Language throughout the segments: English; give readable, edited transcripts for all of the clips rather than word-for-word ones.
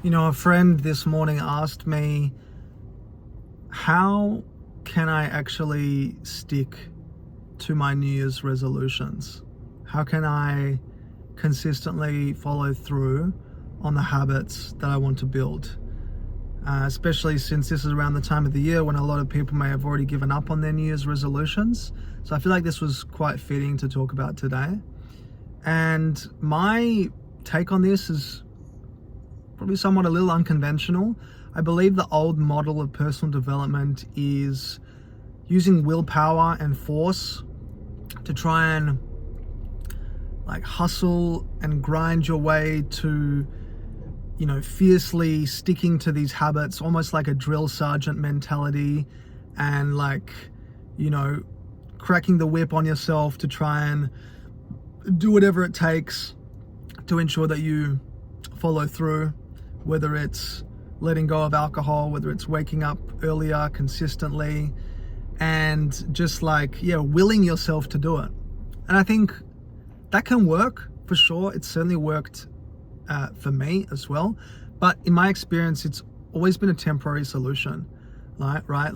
A friend this morning asked me, how can I actually stick to my New Year's resolutions? How can I consistently follow through on the habits that I want to build? Especially since this is around the time of the year when a lot of people may have already given up on their New Year's resolutions. So I feel like this was quite fitting to talk about today. And my take on this is probably somewhat a little unconventional. I believe the old model of personal development is using willpower and force to try and hustle and grind your way to, fiercely sticking to these habits, almost like a drill sergeant mentality, and cracking the whip on yourself to try and do whatever it takes to ensure that you follow through, whether it's letting go of alcohol, whether it's waking up earlier consistently, and just willing yourself to do it. And I think that can work for sure. It's certainly worked for me as well. But in my experience, it's always been a temporary solution, right?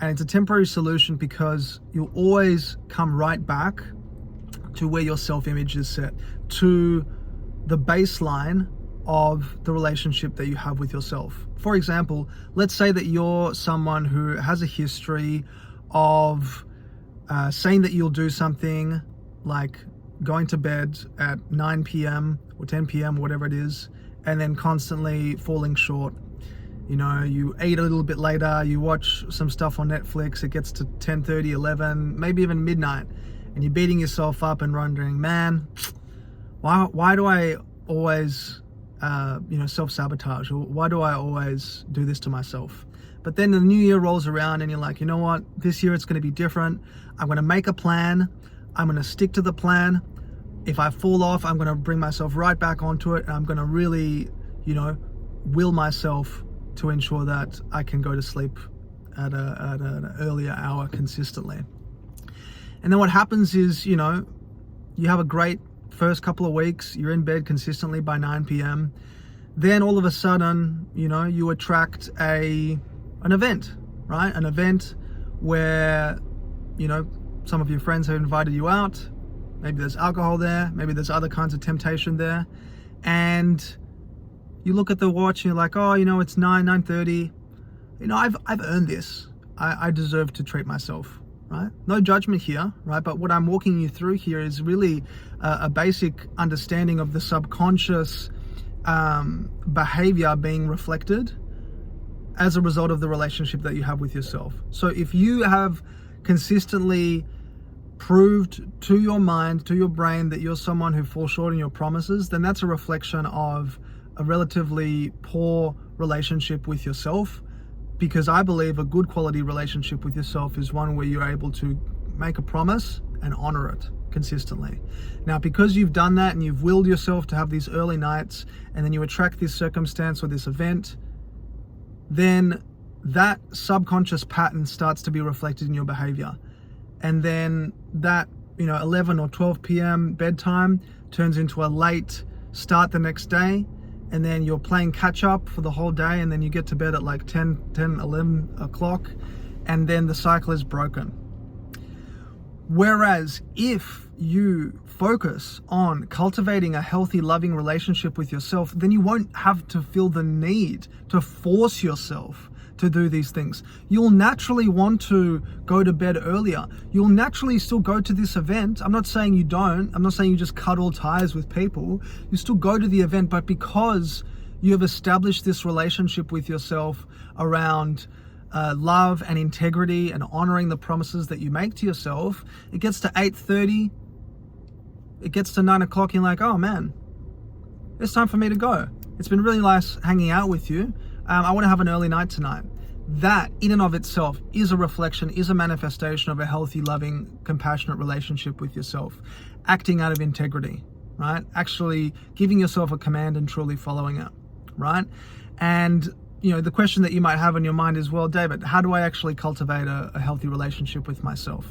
And it's a temporary solution because you'll always come right back to where your self-image is set, to the baseline of the relationship that you have with yourself. For example, let's say that you're someone who has a history of saying that you'll do something like going to bed at 9 p.m. or 10 p.m., whatever it is, and then constantly falling short. You eat a little bit later, you watch some stuff on Netflix, it gets to 10:30, 11, maybe even midnight, and you're beating yourself up and wondering, man, why do I always self-sabotage, or why do I always do this to myself? But then the new year rolls around and you're like, you know what, this year it's going to be different. I'm going to make a plan. I'm going to stick to the plan. If I fall off, I'm going to bring myself right back onto it, and I'm going to really, will myself to ensure that I can go to sleep at an earlier hour consistently. And then what happens is, you have a great first couple of weeks, you're in bed consistently by 9 p.m. Then all of a sudden, you attract an event, right? An event where, some of your friends have invited you out. Maybe there's alcohol there, maybe there's other kinds of temptation there. And you look at the watch and you're like, oh, it's 9:30. I've earned this. I deserve to treat myself. Right? No judgment here, right? But what I'm walking you through here is really a basic understanding of the subconscious behavior being reflected as a result of the relationship that you have with yourself. So if you have consistently proved to your mind, to your brain, that you're someone who falls short in your promises, then that's a reflection of a relatively poor relationship with yourself. Because I believe a good quality relationship with yourself is one where you're able to make a promise and honor it consistently. Now, because you've done that and you've willed yourself to have these early nights, and then you attract this circumstance or this event, then that subconscious pattern starts to be reflected in your behavior. And then that, 11 or 12 p.m. bedtime turns into a late start the next day. And then you're playing catch up for the whole day, and then you get to bed at 10, 11 o'clock, and then the cycle is broken. Whereas if you focus on cultivating a healthy, loving relationship with yourself, then you won't have to feel the need to force yourself to do these things. You'll naturally want to go to bed earlier. You'll naturally still go to this event. I'm not saying you don't. I'm not saying you just cut all ties with people. You still go to the event, but because you have established this relationship with yourself around love and integrity and honoring the promises that you make to yourself, it gets to 8:30, it gets to 9 o'clock, and you're like, oh man, it's time for me to go. It's been really nice hanging out with you. I want to have an early night tonight. That in and of itself is a reflection, is a manifestation of a healthy, loving, compassionate relationship with yourself, acting out of integrity, right? Actually giving yourself a command and truly following it, right? And the question that you might have in your mind is, well, David, how do I actually cultivate a healthy relationship with myself?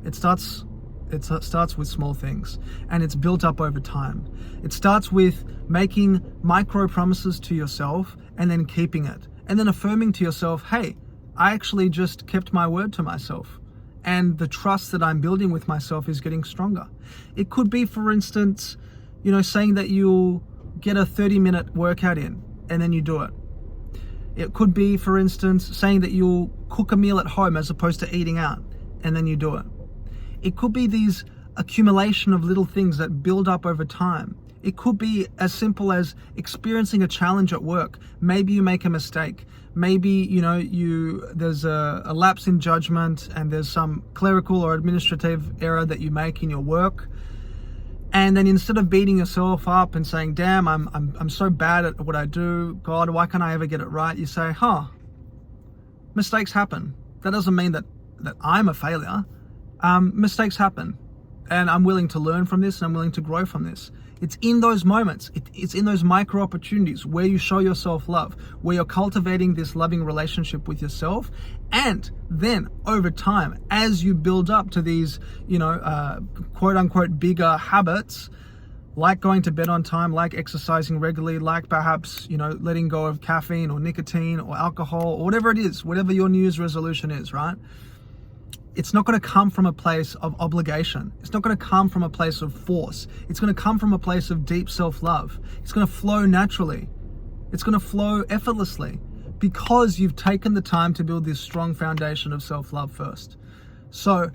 It starts It starts with small things, and it's built up over time. It starts with making micro promises to yourself and then keeping it, and then affirming to yourself, hey, I actually just kept my word to myself, and the trust that I'm building with myself is getting stronger. It could be, for instance, saying that you'll get a 30-minute workout in and then you do it. It could be, for instance, saying that you'll cook a meal at home as opposed to eating out and then you do it. It could be these accumulation of little things that build up over time. It could be as simple as experiencing a challenge at work. Maybe you make a mistake. Maybe, there's a lapse in judgment and there's some clerical or administrative error that you make in your work. And then instead of beating yourself up and saying, damn, I'm so bad at what I do, God, why can't I ever get it right? You say, mistakes happen. That doesn't mean that I'm a failure. Mistakes happen, and I'm willing to learn from this and I'm willing to grow from this. It's in those moments, it's in those micro opportunities where you show yourself love, where you're cultivating this loving relationship with yourself. And then over time, as you build up to these, quote unquote bigger habits, like going to bed on time, like exercising regularly, like perhaps, letting go of caffeine or nicotine or alcohol or whatever it is, whatever your New Year's resolution is, right? It's not going to come from a place of obligation. It's not going to come from a place of force. It's going to come from a place of deep self-love. It's going to flow naturally. It's going to flow effortlessly because you've taken the time to build this strong foundation of self-love first. So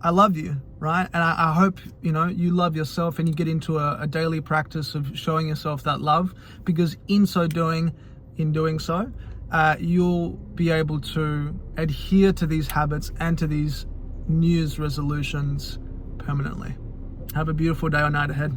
I love you, right? And I hope, you love yourself and you get into a daily practice of showing yourself that love, because in doing so, you'll be able to adhere to these habits and to these New Year's resolutions permanently. Have a beautiful day or night ahead.